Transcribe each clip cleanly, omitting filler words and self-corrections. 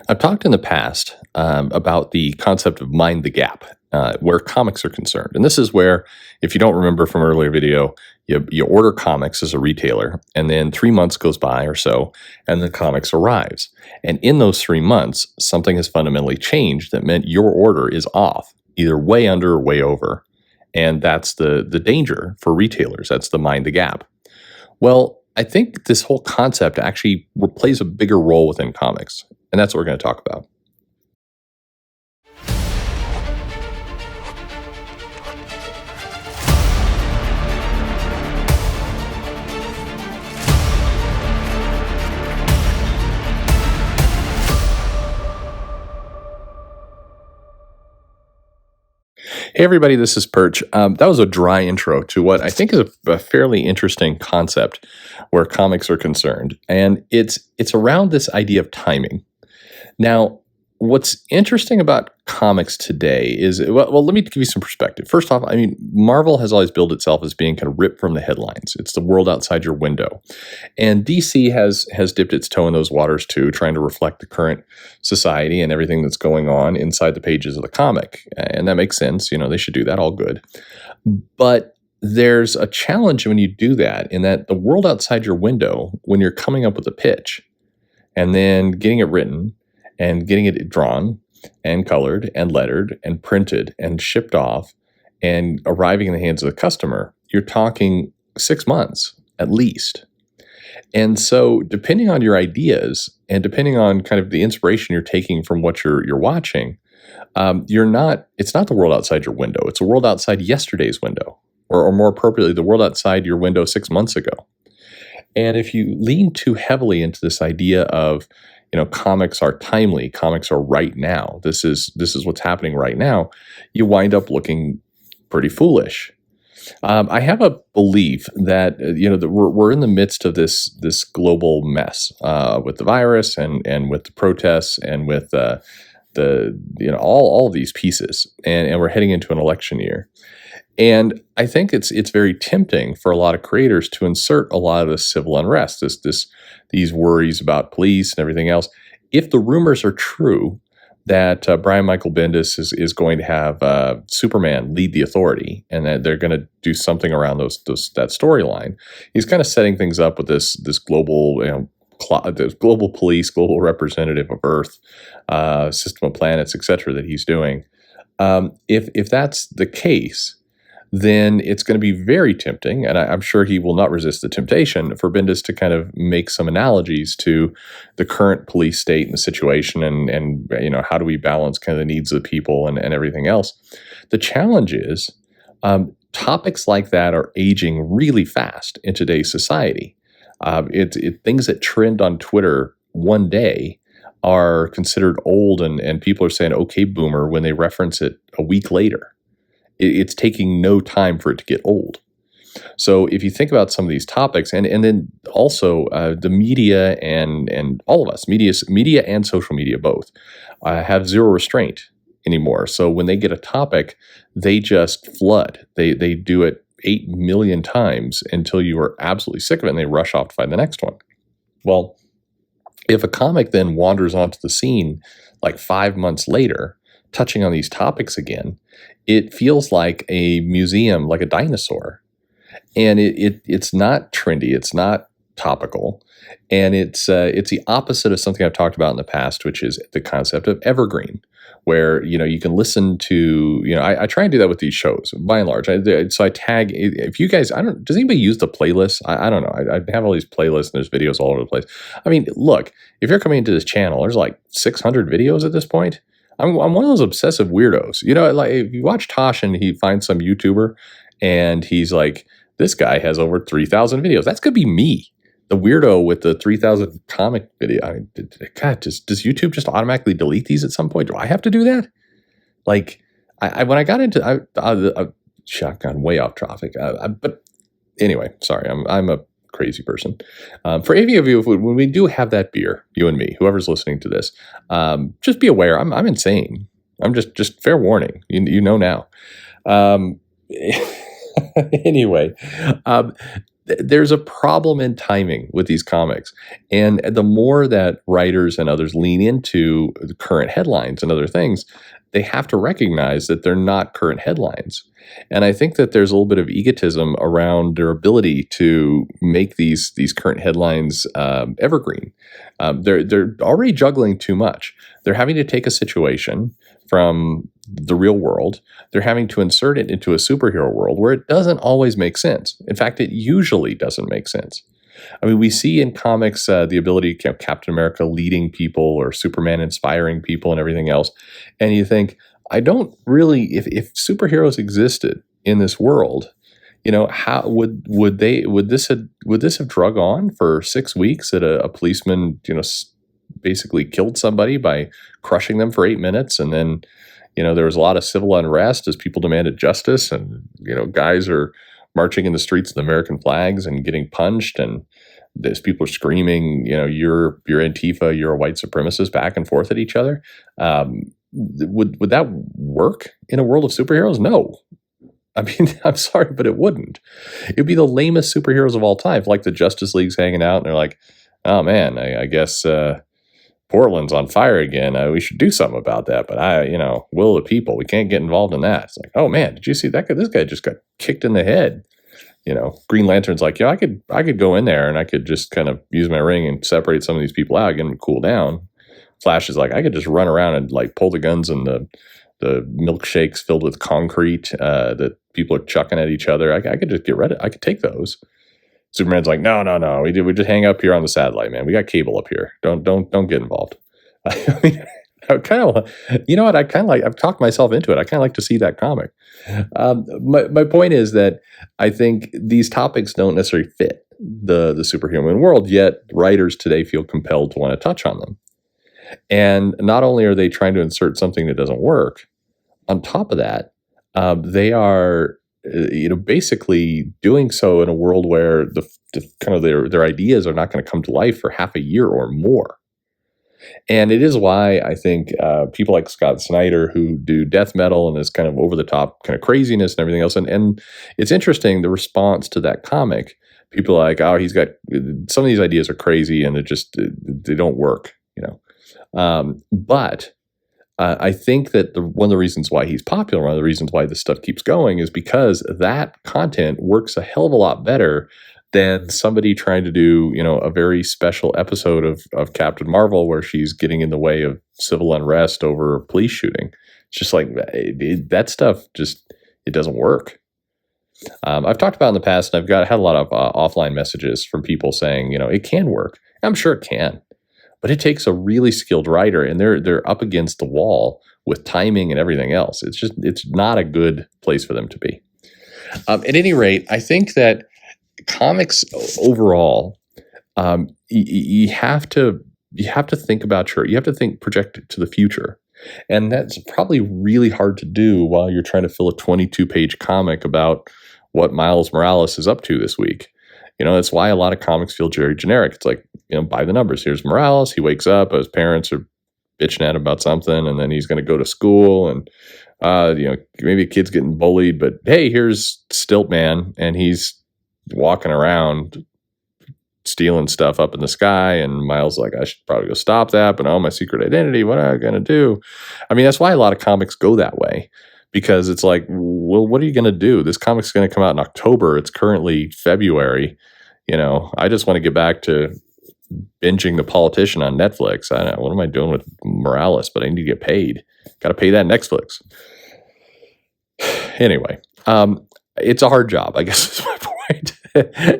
I've talked in the past about the concept of mind the gap, where comics are concerned. And this is where, if you don't remember from earlier video, you order comics as a retailer, and then 3 months goes by or so, and the comics arrives. And in those 3 months, something has fundamentally changed that meant your order is off, either way under or way over. And that's the danger for retailers. That's the mind the gap. Well, I think this whole concept actually plays a bigger role within comics, and that's what we're going to talk about. Hey, everybody, this is Perch. That was a dry intro to what I think is a fairly interesting concept where comics are concerned, and it's around this idea of timing. Now, what's interesting about comics today is, well, let me give you some perspective. First off, I mean, Marvel has always billed itself as being kind of ripped from the headlines. It's the world outside your window. And DC has dipped its toe in those waters too, trying to reflect the current society and everything that's going on inside the pages of the comic. And that makes sense. You know, they should do that, all good. But there's a challenge when you do that, in that the world outside your window, when you're coming up with a pitch and then getting it written and getting it drawn and colored and lettered and printed and shipped off and arriving in the hands of the customer, you're talking 6 months at least. And so, depending on your ideas and depending on kind of the inspiration you're taking from what you're watching, you're not. It's not the world outside your window. It's a world outside yesterday's window, or more appropriately, the world outside your window 6 months ago. And if you lean too heavily into this idea of, comics are timely, comics are right now, this is what's happening right now, you wind up looking pretty foolish. I have a belief that that we're in the midst of this global mess with the virus and with the protests and with the all of these pieces, and we're heading into an election year. And I think it's very tempting for a lot of creators to insert a lot of this civil unrest, these worries about police and everything else. If the rumors are true that Brian Michael Bendis is going to have Superman lead the Authority, and that they're going to do something around that storyline, he's kind of setting things up with this global this global police, global representative of Earth, system of planets, etc. that he's doing. If that's the case, then it's going to be very tempting, and I'm sure he will not resist the temptation for Bendis to kind of make some analogies to the current police state and the situation, and how do we balance kind of the needs of the people and everything else. The challenge is topics like that are aging really fast in today's society. Things that trend on Twitter one day are considered old, and people are saying, okay, boomer, when they reference it a week later. It's taking no time for it to get old. So if you think about some of these topics, and then also the media and all of us, media and social media both, have zero restraint anymore. So when they get a topic, they just flood. They do it 8 million times until you are absolutely sick of it, and they rush off to find the next one. Well, if a comic then wanders onto the scene like 5 months later, touching on these topics again, it feels like a museum, like a dinosaur. And it's not trendy, it's not topical, and it's the opposite of something I've talked about in the past, which is the concept of evergreen, where you can listen to I try and do that with these shows by and large. So I tag, if you guys, does anybody use the playlist? I don't know. I have all these playlists and there's videos all over the place. I mean, look, if you're coming into this channel, there's like 600 videos at this point. I'm one of those obsessive weirdos. Like if you watch Tosh and he finds some YouTuber and he's like, this guy has over 3,000 videos. That's going to be me, the weirdo with the 3,000 comic video. I mean, God, does YouTube just automatically delete these at some point? Do I have to do that? Like, when I got into, shotgun way off topic. But anyway, sorry, I'm a crazy person. For any of you, when we do have that beer, you and me, whoever's listening to this, just be aware, I'm insane. I'm just fair warning. You know now. Anyway, there's a problem in timing with these comics. And the more that writers and others lean into the current headlines and other things, they have to recognize that they're not current headlines. And I think that there's a little bit of egotism around their ability to make these current headlines evergreen. They're already juggling too much. They're having to take a situation from the real world. They're having to insert it into a superhero world where it doesn't always make sense. In fact, it usually doesn't make sense. I mean, we see in comics the ability of Captain America leading people or Superman inspiring people and everything else. And you think, I don't really, if superheroes existed in this world, how would this have drug on for 6 weeks that a policeman, basically killed somebody by crushing them for 8 minutes, and then there was a lot of civil unrest as people demanded justice, and guys are marching in the streets with American flags and getting punched, and as people are screaming, you're Antifa, you're a white supremacist, back and forth at each other. Would that work in a world of superheroes? No. I mean, I'm sorry, but it wouldn't. It'd be the lamest superheroes of all time. Like the Justice League's hanging out, and they're like, "Oh man, I guess Portland's on fire again. We should do something about that." But will of the people, we can't get involved in that. It's like, oh man, did you see that guy? This guy just got kicked in the head. Green Lantern's like, I could go in there and I could just kind of use my ring and separate some of these people out, get them to cool down. Flash is like, I could just run around and like pull the guns and the milkshakes filled with concrete that people are chucking at each other. I could just get rid of. I could take those. Superman's like, no. We just hang up here on the satellite, man. We got cable up here. Don't get involved. I mean, I kind of, what? I kind of like. I've talked myself into it. I kind of like to see that comic. My point is that I think these topics don't necessarily fit the superhuman world. Yet writers today feel compelled to want to touch on them. And not only are they trying to insert something that doesn't work, on top of that, they are, basically doing so in a world where the kind of their ideas are not going to come to life for half a year or more. And it is why I think people like Scott Snyder, who do death metal and this kind of over the top kind of craziness and everything else, and it's interesting the response to that comic. People are like, oh, he's got some of these ideas are crazy and they don't work, But I think that one of the reasons why he's popular, one of the reasons why this stuff keeps going, is because that content works a hell of a lot better than somebody trying to do, a very special episode of Captain Marvel where she's getting in the way of civil unrest over a police shooting. It's just like that stuff it doesn't work. I've talked about in the past, and I've had a lot of offline messages from people saying, it can work. I'm sure it can. But it takes a really skilled writer, and they're up against the wall with timing and everything else. It's not a good place for them to be. At any rate, I think that comics overall, you have to think about project to the future, and that's probably really hard to do while you're trying to fill a 22-page comic about what Miles Morales is up to this week. That's why a lot of comics feel very generic. It's like, by the numbers. Here's Morales. He wakes up. His parents are bitching at him about something, and then he's going to go to school, and maybe a kid's getting bullied. But hey, here's Stilt Man, and he's walking around stealing stuff up in the sky. And Miles is like, I should probably go stop that. But my secret identity. What am I going to do? I mean, that's why a lot of comics go that way. Because it's like, well, what are you going to do? This comic's going to come out in October. It's currently February. I just want to get back to binging The Politician on Netflix. I don't know, what am I doing with Morales? But I need to get paid. Got to pay that Netflix. Anyway, it's a hard job, I guess is my point.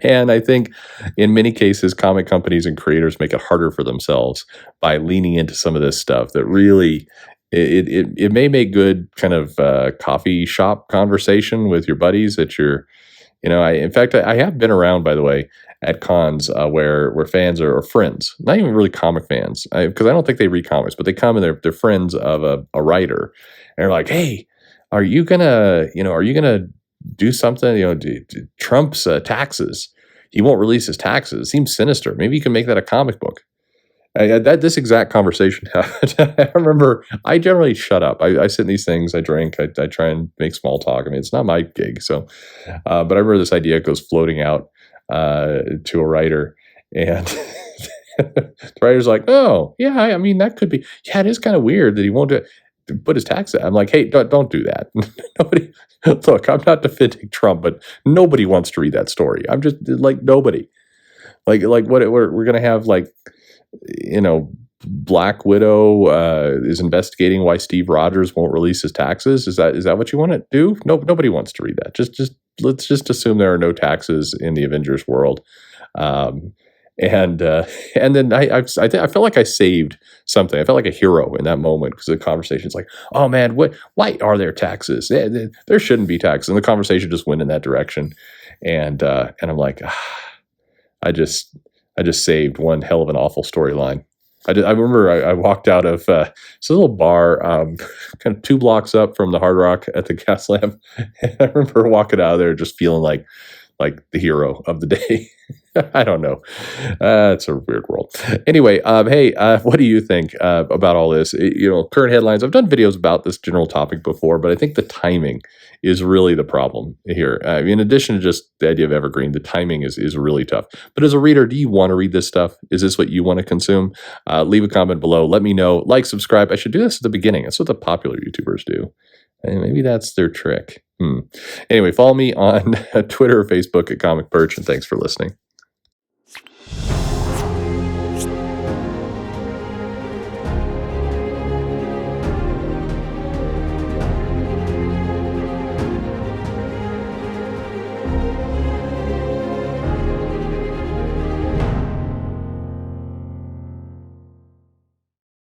And I think in many cases, comic companies and creators make it harder for themselves by leaning into some of this stuff that really... It may make good kind of coffee shop conversation with your buddies that you're, in fact, I have been around, by the way, at cons where fans are friends, not even really comic fans, because I don't think they read comics, but they come and they're friends of a writer, and they're like, hey, are you gonna do something? Trump's taxes, he won't release his taxes. It seems sinister. Maybe you can make that a comic book. This exact conversation happened. I remember I generally shut up. I sit in these things, I drink, I try and make small talk. I mean, it's not my gig. So, but I remember this idea goes floating out to a writer, and the writer's like, "Oh, yeah, I mean that could be. Yeah, it is kind of weird that he won't put his tax." I'm like, "Hey, don't do that. Nobody. Look, I'm not defending Trump, but nobody wants to read that story. I'm just like nobody. Like what we're gonna have like, you know." Black Widow is investigating why Steve Rogers won't release his taxes. Is that what you want to do? No, nobody wants to read that. Just let's just assume there are no taxes in the Avengers world. Um, and and then I felt like I saved something. I felt like a hero in that moment because the conversation's like, oh man, why are there taxes? There shouldn't be taxes. And the conversation just went in that direction. And I'm like, I just saved one hell of an awful storyline. I remember I walked out of it's a little bar, kind of 2 blocks up from the Hard Rock at the Gas Lamp. And I remember walking out of there just feeling like the hero of the day. I don't know. It's a weird world. Anyway, hey, what do you think about all this? Current headlines. I've done videos about this general topic before, but I think the timing is really the problem here. In addition to just the idea of evergreen, the timing is really tough. But as a reader, do you want to read this stuff? Is this what you want to consume? Leave a comment below. Let me know. Like, subscribe. I should do this at the beginning. That's what the popular YouTubers do. And maybe that's their trick. Anyway, follow me on Twitter or Facebook at Comic Perch, and thanks for listening.